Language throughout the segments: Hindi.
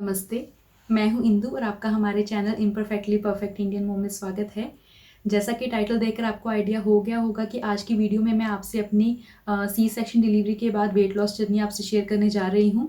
नमस्ते, मैं हूँ इंदु और आपका हमारे चैनल इम्परफेक्टली परफेक्ट इंडियन मोम में स्वागत है। जैसा कि टाइटल देखकर आपको आइडिया हो गया होगा कि आज की वीडियो में मैं आपसे अपनी सी सेक्शन डिलीवरी के बाद वेट लॉस जर्नी आपसे शेयर करने जा रही हूँ।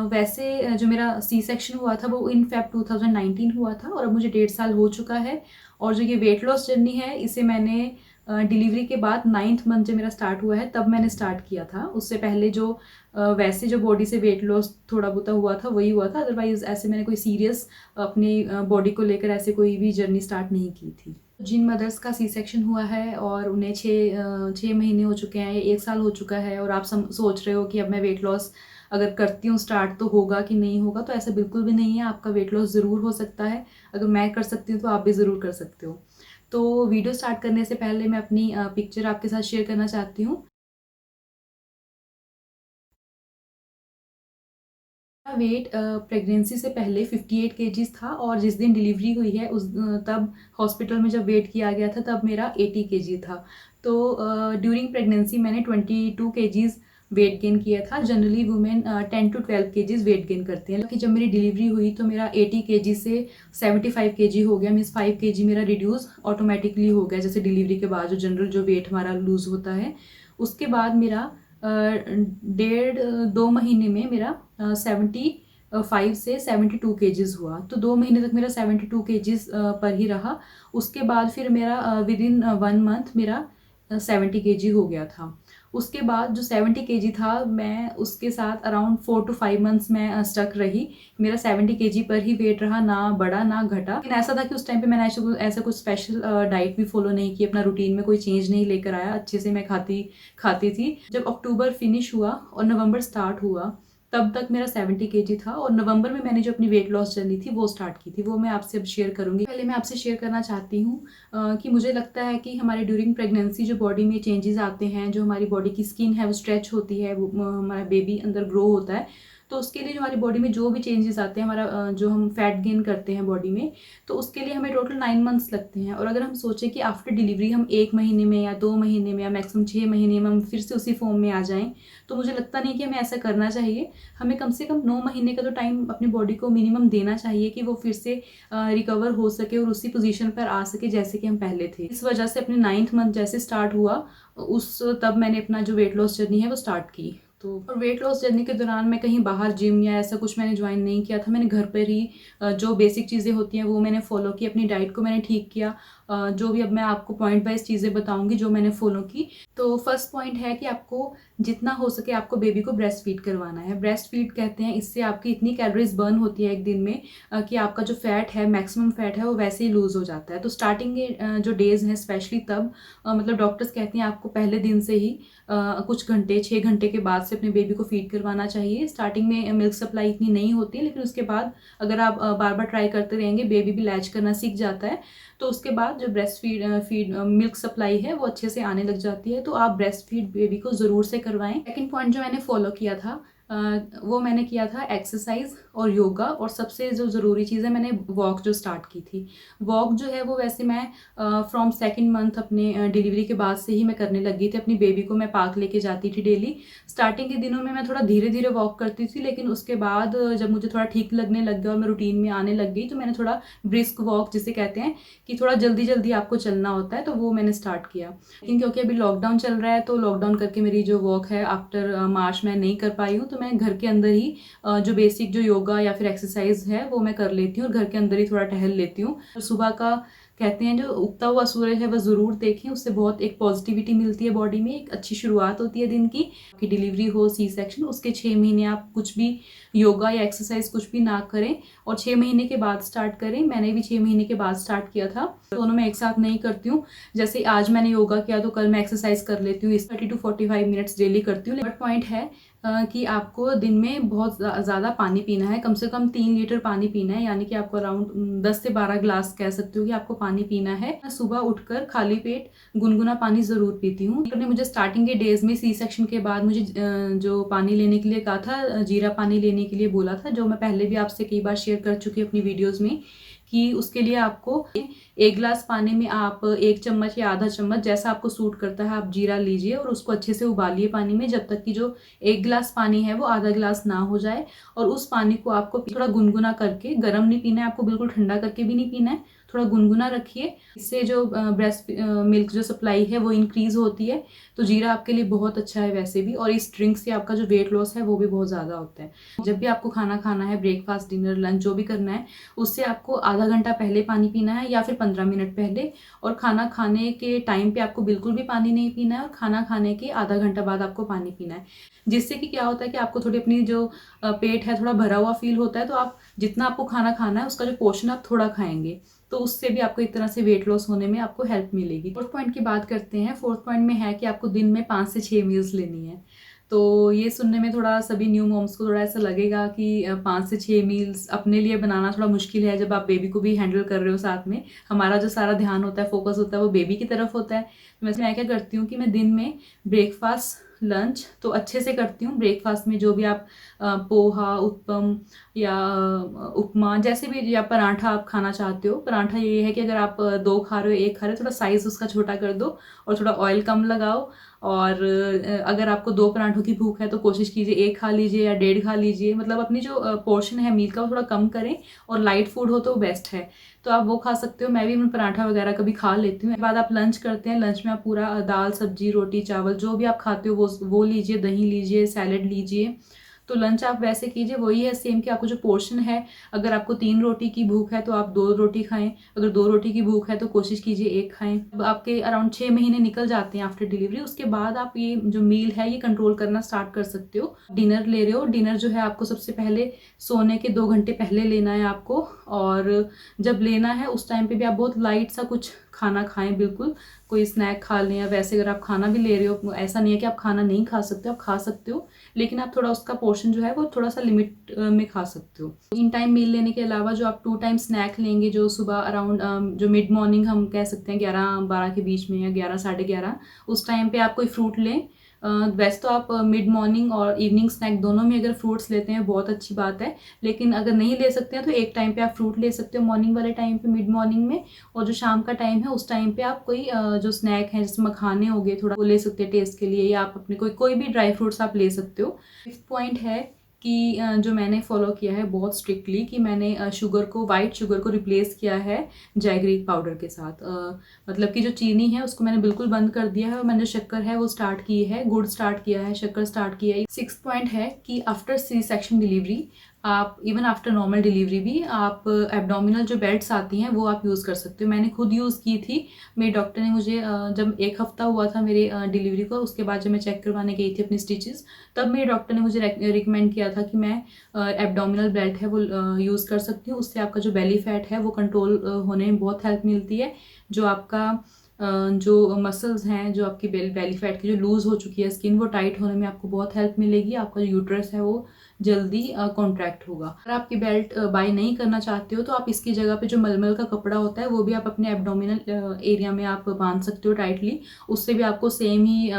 वैसे जो मेरा सी सेक्शन हुआ था वो इन फेब 2019 हुआ था और अब मुझे 1.5 साल हो चुका है। और जो ये वेट लॉस जर्नी है इसे मैंने डिलीवरी के बाद 9th मंथ जब मेरा स्टार्ट हुआ है तब मैंने स्टार्ट किया था। उससे पहले जो वैसे जो बॉडी से वेट लॉस थोड़ा बहुत हुआ था वही हुआ था, अदरवाइज ऐसे मैंने कोई सीरियस अपनी बॉडी को लेकर ऐसे कोई भी जर्नी स्टार्ट नहीं की थी। जिन मदर्स का सी सेक्शन हुआ है और उन्हें 6 महीने हो चुके हैं, 1 साल हो चुका है और आप सोच रहे हो कि अब मैं वेट लॉस अगर करती हूँ स्टार्ट तो होगा कि नहीं होगा, तो ऐसा बिल्कुल भी नहीं है। आपका वेट लॉस ज़रूर हो सकता है। अगर मैं कर सकती हूँ तो आप भी ज़रूर कर सकते हो। तो वीडियो स्टार्ट करने से पहले मैं अपनी पिक्चर आपके साथ शेयर करना चाहती हूँ। मेरा वेट प्रेगनेंसी से पहले 58 केजीज था और जिस दिन डिलीवरी हुई है तब हॉस्पिटल में जब वेट किया गया था तब मेरा 80 केजी था। तो ड्यूरिंग प्रेगनेंसी मैंने 22 केजीज वेट गेन किया था। Generally women 10 to 12 KGs weight gain करते हैं, लेकिन जब मेरी डिलीवरी हुई तो मेरा 80 केजी से 75 केजी हो गया। मीन्स 5 केजी मेरा रिड्यूस ऑटोमेटिकली हो गया, जैसे डिलीवरी के बाद जो जनरल जो वेट हमारा लूज होता है। उसके बाद मेरा 1.5-2 महीने में मेरा 75 से 72 केजीज हुआ। तो 2 महीने तक मेरा 72 केजीज पर ही रहा। उसके बाद फिर मेरा विद इन 1 मंथ मेरा 70 केजी हो गया था। उसके बाद जो 70 केजी था मैं उसके साथ अराउंड 4 to 5 मंथ्स में स्टक रही। मेरा 70 केजी पर ही वेट रहा, ना बढ़ा ना घटा। लेकिन ऐसा था कि उस टाइम पे मैंने ऐसा कुछ स्पेशल डाइट भी फॉलो नहीं की, अपना रूटीन में कोई चेंज नहीं लेकर आया। अच्छे से मैं खाती थी। जब अक्टूबर फिनिश हुआ और नवंबर स्टार्ट हुआ तब तक मेरा 70 केजी था और नवंबर में मैंने जो अपनी वेट लॉस जर्नी थी वो स्टार्ट की थी। वो मैं आपसे अब शेयर करूंगी। पहले मैं आपसे शेयर करना चाहती हूँ कि मुझे लगता है कि हमारे ड्यूरिंग प्रेगनेंसी जो बॉडी में चेंजेस आते हैं, जो हमारी बॉडी की स्किन है वो स्ट्रेच होती है, हमारा बेबी अंदर ग्रो होता है। तो उसके लिए जो हमारी बॉडी में जो भी चेंजेस आते हैं, हमारा जो हम फैट गेन करते हैं बॉडी में, तो उसके लिए हमें टोटल 9 मंथ्स लगते हैं। और अगर हम सोचें कि आफ्टर डिलीवरी हम 1 महीने में या 2 महीने में या मैक्सिमम 6 महीने में हम फिर से उसी फॉर्म में आ जाएं, तो मुझे लगता नहीं कि हमें ऐसा करना चाहिए। हमें कम से कम 9 महीने का तो टाइम अपनी बॉडी को मिनिमम देना चाहिए कि वो फिर से रिकवर हो सके और उसी पोजीशन पर आ सके जैसे कि हम पहले थे। इस वजह से अपने 9th मंथ जैसे स्टार्ट हुआ तब मैंने अपना जो वेट लॉस जर्नी है वो स्टार्ट की। तो और वेट लॉस जर्नी के दौरान मैं कहीं बाहर जिम या ऐसा कुछ मैंने ज्वाइन नहीं किया था। मैंने घर पर ही जो बेसिक चीज़ें होती हैं वो मैंने फॉलो की, अपनी डाइट को मैंने ठीक किया। जो भी अब मैं आपको पॉइंट वाइज चीज़ें बताऊंगी जो मैंने फॉलो की। तो फर्स्ट पॉइंट है कि आपको जितना हो सके आपको बेबी को ब्रेस्ट फीड करवाना है। ब्रेस्ट फीड कहते हैं, इससे आपकी इतनी कैलोरीज बर्न होती है एक दिन में कि आपका जो फैट है, मैक्सिमम फैट है, वो वैसे ही लूज हो जाता है। तो स्टार्टिंग के जो डेज हैं स्पेशली तब मतलब डॉक्टर्स कहते हैं आपको पहले दिन से ही कुछ घंटे 6 घंटे के बाद से अपने बेबी को फीड करवाना चाहिए। स्टार्टिंग में मिल्क सप्लाई इतनी नहीं होती है, लेकिन उसके बाद अगर आप बार बार ट्राई करते रहेंगे बेबी भी लैच करना सीख जाता है। तो उसके बाद जो ब्रेस्ट फीड मिल्क सप्लाई है वो अच्छे से आने लग जाती है। तो आप ब्रेस्ट फीड बेबी को ज़रूर से करवाएं। सेकंड पॉइंट जो मैंने फॉलो किया था वो मैंने किया था एक्सरसाइज और योगा, और सबसे जो ज़रूरी चीज़ है मैंने वॉक जो स्टार्ट की थी। वॉक जो है वो वैसे मैं फ्रॉम 2nd मंथ अपने डिलीवरी के बाद से ही मैं करने लगी थी। अपनी बेबी को मैं पार्क लेके जाती थी डेली। स्टार्टिंग के दिनों में मैं थोड़ा धीरे धीरे वॉक करती थी, लेकिन उसके बाद जब मुझे थोड़ा ठीक लगने लग गया और मैं रूटीन में आने लग गई तो मैंने थोड़ा ब्रिस्क वॉक जिसे कहते हैं कि थोड़ा जल्दी जल्दी आपको चलना होता है, तो वो मैंने स्टार्ट किया। लेकिन क्योंकि अभी लॉकडाउन चल रहा है तो लॉकडाउन करके मेरी जो वॉक है आफ्टर मार्च मैं नहीं कर पाई हूँ। तो मैं घर के अंदर ही जो बेसिक जो योगा या फिर एक्सरसाइज है वो मैं कर लेती हूँ और घर के अंदर ही थोड़ा टहल लेती हूँ। सुबह का कहते हैं जो उगता हुआ सूरज है वह ज़रूर देखें, उससे बहुत एक पॉजिटिविटी मिलती है बॉडी में, एक अच्छी शुरुआत होती है दिन की। कि डिलीवरी हो सी सेक्शन उसके 6 महीने आप कुछ भी योगा या एक्सरसाइज कुछ भी ना करें और 6 महीने के बाद स्टार्ट करें। मैंने भी 6 महीने के बाद स्टार्ट किया था। दोनों मैं एक साथ नहीं करती हूँ। जैसे आज मैंने योगा किया तो कल मैं एक्सरसाइज कर लेती हूँ। इस 30 to 45 मिनट्स डेली करती हूँ। बट पॉइंट है कि आपको दिन में बहुत ज़्यादा पानी पीना है, कम से कम 3 लीटर पानी पीना है। यानी कि आपको अराउंड 10 से 12 ग्लास कह सकते हो कि आपको पानी पीना है। मैं सुबह उठकर खाली पेट गुनगुना पानी ज़रूर पीती हूँ। डॉक्टर ने मुझे स्टार्टिंग के डेज में सी सेक्शन के बाद मुझे जो पानी लेने के लिए कहा था, जीरा पानी लेने के लिए बोला था, जो मैं पहले भी आपसे कई बार शेयर कर चुकी हूँ अपनी वीडियोज़ में कि उसके लिए आपको 1 गिलास पानी में आप 1 चम्मच या आधा चम्मच, जैसा आपको सूट करता है, आप जीरा लीजिए और उसको अच्छे से उबालिए पानी में, जब तक कि जो 1 गिलास पानी है वो आधा गिलास ना हो जाए। और उस पानी को आपको थोड़ा गुनगुना करके, गर्म नहीं पीना है आपको, बिल्कुल ठंडा करके भी नहीं पीना है, थोड़ा गुनगुना रखिए। इससे जो ब्रेस्ट मिल्क जो सप्लाई है वो इंक्रीज होती है। तो जीरा आपके लिए बहुत अच्छा है वैसे भी, और इस ड्रिंक से आपका जो वेट लॉस है वो भी बहुत ज़्यादा होता है। जब भी आपको खाना खाना है, ब्रेकफास्ट, डिनर, लंच जो भी करना है, उससे आपको आधा घंटा पहले पानी पीना है या फिर 15 मिनट पहले। और खाना खाने के टाइम पे आपको बिल्कुल भी पानी नहीं पीना है, और खाना खाने के आधा घंटा बाद आपको पानी पीना है। जिससे कि क्या होता है कि आपको थोड़ी अपनी जो पेट है थोड़ा भरा हुआ फील होता है, तो आप जितना आपको खाना खाना है उसका जो पोर्शन आप थोड़ा खाएंगे, तो उससे भी आपको एक तरह से वेट लॉस होने में आपको हेल्प मिलेगी। फोर्थ पॉइंट की बात करते हैं। फोर्थ पॉइंट में है कि आपको दिन में 5 से 6 मील्स लेनी है। तो ये सुनने में थोड़ा सभी न्यू मॉम्स को थोड़ा ऐसा लगेगा कि 5 से 6 मील्स अपने लिए बनाना थोड़ा मुश्किल है, जब आप बेबी को भी हैंडल कर रहे हो साथ में। हमारा जो सारा ध्यान होता है, फोकस होता है, वो बेबी की तरफ होता है। तो वैसे मैं क्या करती हूँ कि मैं दिन में ब्रेकफास्ट, लंच तो अच्छे से करती हूँ। ब्रेकफास्ट में जो भी आप पोहा, उत्पम या उपमा, जैसे भी, या पराठा आप खाना चाहते हो। पराठा ये है कि अगर आप 2 खा रहे हो, 1 खा रहे हो, थोड़ा साइज़ उसका छोटा कर दो और थोड़ा ऑयल कम लगाओ। और अगर आपको 2 पराठों की भूख है तो कोशिश कीजिए 1 खा लीजिए या 1.5 खा लीजिए। मतलब अपनी जो पोर्शन है मील का वो थोड़ा कम करें, और लाइट फूड हो तो बेस्ट है, तो आप वो खा सकते हो। मैं भी पराठा वगैरह कभी खा लेती हूँ। बाद आप लंच करते हैं, लंच में आप पूरा दाल, सब्जी, रोटी, चावल जो भी आप खाते हो वो लीजिए, दही लीजिए, सैलेड लीजिए। तो लंच आप वैसे कीजिए, वही है सेम कि आपको जो पोर्शन है, अगर आपको 3 रोटी की भूख है तो आप 2 रोटी खाएं, अगर 2 रोटी की भूख है तो कोशिश कीजिए 1 खाएं। अब आपके अराउंड 6 महीने निकल जाते हैं आफ्टर डिलीवरी, उसके बाद आप ये जो मील है ये कंट्रोल करना स्टार्ट कर सकते हो। डिनर ले रहे हो, डिनर जो है आपको सबसे पहले सोने के 2 घंटे पहले लेना है आपको। और जब लेना है उस टाइम पे भी आप बहुत लाइट सा कुछ खाना खाएं, बिल्कुल कोई स्नैक खा लें। या वैसे अगर आप खाना भी ले रहे हो, ऐसा नहीं है कि आप खाना नहीं खा सकते, आप खा सकते हो, लेकिन आप थोड़ा उसका पोर्शन जो है वो थोड़ा सा लिमिट में खा सकते हो। इन टाइम मील लेने के अलावा जो आप 2 टाइम स्नैक लेंगे, जो सुबह अराउंड जो मिड मॉर्निंग हम कह सकते हैं 11-12 के बीच में, या 11-11:30, उस टाइम पे आप कोई फ्रूट लें। वैसे तो आप मिड मॉर्निंग और इवनिंग स्नैक दोनों में अगर फ्रूट्स लेते हैं बहुत अच्छी बात है, लेकिन अगर नहीं ले सकते हैं तो एक टाइम पे आप फ्रूट ले सकते हो, मॉर्निंग वाले टाइम पे, मिड मॉर्निंग में। और जो शाम का टाइम है उस टाइम पे आप कोई जो स्नैक है, जैसे मखाने हो गए, थोड़ा वो ले सकते हैं टेस्ट के लिए, या आप अपने कोई भी ड्राई फ्रूट्स आप ले सकते हो। फिफ्थ पॉइंट है कि जो मैंने फॉलो किया है बहुत स्ट्रिक्टली, कि मैंने शुगर को, वाइट शुगर को रिप्लेस किया है जैगरी पाउडर के साथ। मतलब कि जो चीनी है उसको मैंने बिल्कुल बंद कर दिया है, और मैंने जो शक्कर है वो स्टार्ट की है, गुड़ स्टार्ट किया है, शक्कर स्टार्ट किया है। 6th पॉइंट है कि आफ्टर सी सेक्शन डिलीवरी, आप इवन आफ्टर नॉर्मल डिलीवरी भी आप एब्डोमिनल जो बेल्ट्स आती हैं वो आप यूज़ कर सकते हो। मैंने खुद यूज़ की थी, मेरे डॉक्टर ने मुझे जब 1 हफ्ता हुआ था मेरे डिलीवरी को, उसके बाद जब मैं चेक करवाने गई थी अपनी स्टिचेस, तब मेरे डॉक्टर ने मुझे रिकमेंड किया था कि मैं एब्डोमिनल बेल्ट है वो यूज़ कर सकती हूँ। उससे आपका जो बेली फैट है वो कंट्रोल होने में बहुत हेल्प मिलती है। जो आपका जो मसल्स हैं, जो आपकी बेली फैट की जो लूज़ हो चुकी है स्किन, वो टाइट होने में आपको बहुत हेल्प मिलेगी। आपका जो यूट्रस है वो जल्दी कॉन्ट्रैक्ट होगा। अगर आपकी बेल्ट बाय नहीं करना चाहते हो तो आप इसकी जगह पे जो मलमल का कपड़ा होता है वो भी आप अपने एब्डोमिनल एरिया में आप बांध सकते हो टाइटली। उससे भी आपको सेम ही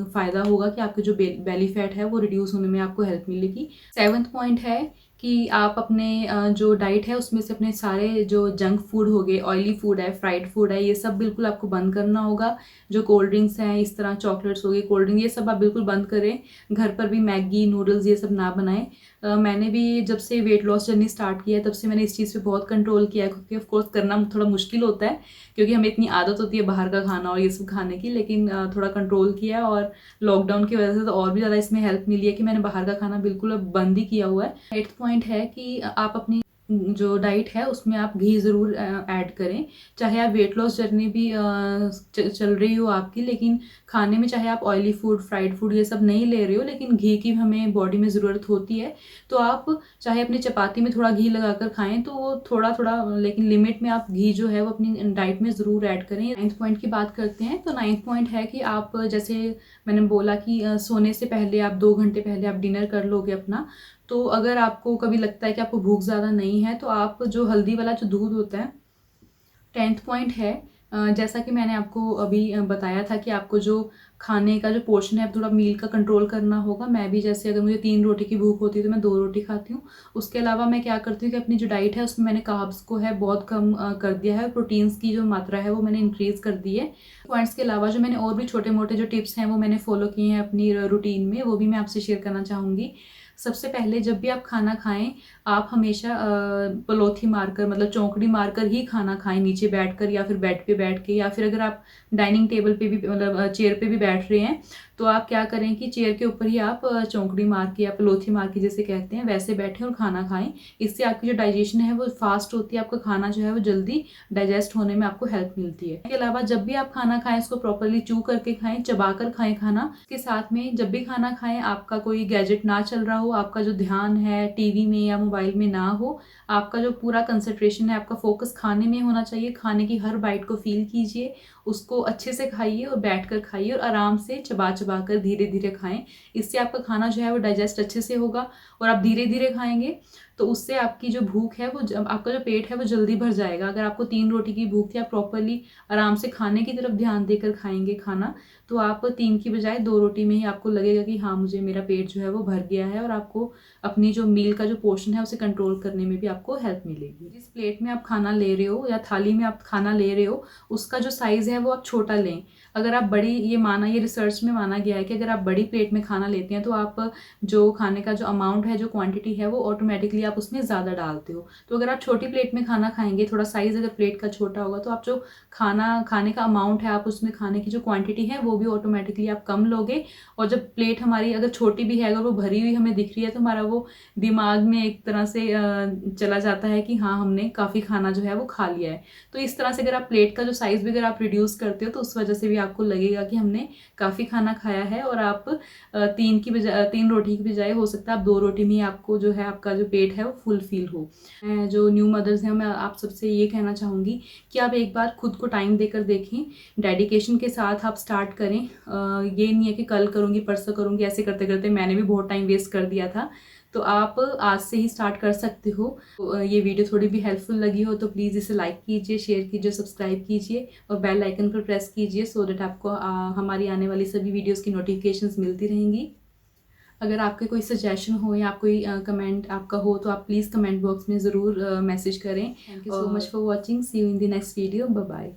फ़ायदा होगा कि आपकी जो बेली फैट है वो रिड्यूस होने में आपको हेल्प मिलेगी। 7th पॉइंट है कि आप अपने जो डाइट है उसमें से अपने सारे जो जंक फूड हो गए, ऑयली फूड है, फ्राइड फूड है, ये सब बिल्कुल आपको बंद करना होगा। जो कोल्ड ड्रिंक्स हैं, इस तरह चॉकलेट्स हो गए, कोल्ड ड्रिंक, ये सब आप बिल्कुल बंद करें। घर पर भी मैगी, नूडल्स ये सब ना बनाएं। मैंने भी जब से वेट लॉस जर्नी स्टार्ट किया है तब से मैंने इस चीज़ पे बहुत कंट्रोल किया है, क्योंकि ऑफकोर्स करना थोड़ा मुश्किल होता है, क्योंकि हमें इतनी आदत होती है बाहर का खाना और ये सब खाने की। लेकिन थोड़ा कंट्रोल किया, और लॉकडाउन की वजह से तो और भी ज़्यादा इसमें हेल्प मिली है कि मैंने बाहर का खाना बिल्कुल अब बंद ही किया हुआ है। 8th पॉइंट है कि आप अपनी जो डाइट है उसमें आप घी ज़रूर ऐड करें। चाहे आप वेट लॉस जर्नी भी चल रही हो आपकी, लेकिन खाने में चाहे आप ऑयली फूड, फ्राइड फूड ये सब नहीं ले रहे हो, लेकिन घी की हमें बॉडी में ज़रूरत होती है। तो आप चाहे अपनी चपाती में थोड़ा घी लगाकर खाएं, तो वो थोड़ा थोड़ा, लेकिन लिमिट में आप घी जो है वो अपनी डाइट में ज़रूर ऐड करें। 9th पॉइंट की बात करते हैं, तो 9th पॉइंट है कि आप, जैसे मैंने बोला कि सोने से पहले आप 2 घंटे पहले आप डिनर कर लोगे अपना। तो अगर आपको कभी लगता है कि आपको भूख ज़्यादा नहीं है, तो आप जो हल्दी वाला जो दूध होता है, 10th पॉइंट है, जैसा कि मैंने आपको अभी बताया था कि आपको जो खाने का जो पोर्शन है थोड़ा मील का कंट्रोल करना होगा। मैं भी जैसे अगर मुझे 3 रोटी की भूख होती है तो मैं 2 रोटी खाती हूँ। उसके अलावा मैं क्या करती हूँ कि अपनी जो डाइट है उसमें मैंने कार्ब्स को है बहुत कम कर दिया है, प्रोटीन्स की जो मात्रा है वो मैंने इंक्रीज़ कर दी है। पॉइंट्स के अलावा जो मैंने और भी छोटे मोटे जो टिप्स हैं वो मैंने फॉलो किए हैं अपनी रूटीन में, वो भी मैं आपसे शेयर करना चाहूँगी। सबसे पहले जब भी आप खाना खाएं, आप हमेशा पलोथी मारकर मतलब चौंकड़ी मारकर ही खाना खाएं, नीचे बैठकर या फिर बेड पे बैठ के, या फिर अगर आप डाइनिंग टेबल पे भी मतलब चेयर पे भी बैठ रहे हैं तो आप क्या करें कि चेयर के ऊपर ही आप चौंकड़ी मार के या पलोथी मार के जैसे कहते हैं वैसे बैठें और खाना खाएं। इससे आपकी जो डाइजेशन है वो फास्ट होती है, आपका खाना जो है वो जल्दी डाइजेस्ट होने में आपको हेल्प मिलती है। इसके अलावा जब भी आप खाना खाएं उसको प्रॉपरली चू करके खाएं, चबा कर खाएं खाना। इसके साथ में जब भी खाना खाएं आपका कोई गैजेट ना चल रहा हो, आपका जो ध्यान है टीवी में या मोबाइल में ना हो, आपका जो पूरा कंसंट्रेशन है, आपका फोकस खाने में होना चाहिए। खाने की हर बाइट को फील कीजिए, उसको अच्छे से खाइए और बैठकर खाइए और आराम से चबा चबा कर धीरे धीरे खाएं। इससे आपका खाना जो है वो डाइजेस्ट अच्छे से होगा और आप धीरे धीरे खाएंगे तो उससे आपकी जो भूख है वो आपका जो पेट है वो जल्दी भर जाएगा। अगर आपको 3 रोटी की भूख थी, आप प्रॉपरली आराम से खाने की तरफ ध्यान देकर खाएंगे खाना, तो आप 3 की बजाय 2 रोटी में ही आपको लगेगा कि हाँ मुझे मेरा पेट जो है वो भर गया है, और आपको अपनी जो मील का जो पोर्शन है उसे कंट्रोल करने में भी आपको हेल्प मिलेगी। जिस प्लेट में आप खाना ले रहे हो या थाली में आप खाना ले रहे हो उसका जो साइज़ है वो आप छोटा लें। अगर आप बड़ी, ये रिसर्च में माना गया है कि अगर आप बड़ी प्लेट में खाना लेते हैं तो आप जो खाने का जो अमाउंट है, जो क्वांटिटी है वो ऑटोमेटिकली आप उसमें ज़्यादा डालते हो। तो अगर आप छोटी प्लेट में खाना खाएंगे, थोड़ा साइज़ अगर प्लेट का छोटा होगा तो आप जो खाना खाने का अमाउंट है, आप उसमें खाने की जो क्वांटिटी है वो भी ऑटोमेटिकली आप कम लोगे। और जब प्लेट हमारी अगर छोटी भी है, अगर वो भरी हुई हमें दिख रही है तो हमारा वो दिमाग में एक तरह से चला जाता है कि हाँ हमने काफ़ी खाना जो है वो खा लिया है। तो इस तरह से अगर आप प्लेट का जो साइज़ भी अगर आप रिड्यूस करते हो तो उस वजह से भी आपको लगेगा कि हमने काफ़ी खाना खाया है, और आप 3 रोटी की बजाय हो सकता है आप 2 रोटी में ही आपको जो है आपका जो पेट है वो फुल फील हो। जो न्यू मदर्स हैं मैं आप सबसे ये कहना चाहूँगी कि आप एक बार खुद को टाइम देकर देखें, डेडिकेशन के साथ आप स्टार्ट करें। ये नहीं है कि कल करूँगी परसों करूँगी, ऐसे करते करते मैंने भी बहुत टाइम वेस्ट कर दिया था। तो आप आज से ही स्टार्ट कर सकते हो। तो ये वीडियो थोड़ी भी हेल्पफुल लगी हो तो प्लीज़ इसे लाइक कीजिए, शेयर कीजिए, सब्सक्राइब कीजिए और बेल आइकन पर प्रेस कीजिए सो दैट आपको हमारी आने वाली सभी वीडियोस की नोटिफिकेशंस मिलती रहेंगी। अगर आपके कोई सजेशन हो या कोई कमेंट आपका हो तो आप प्लीज़ कमेंट बॉक्स में ज़रूर मैसेज करें। Thank you so much for watching, see you in the next video, bye bye.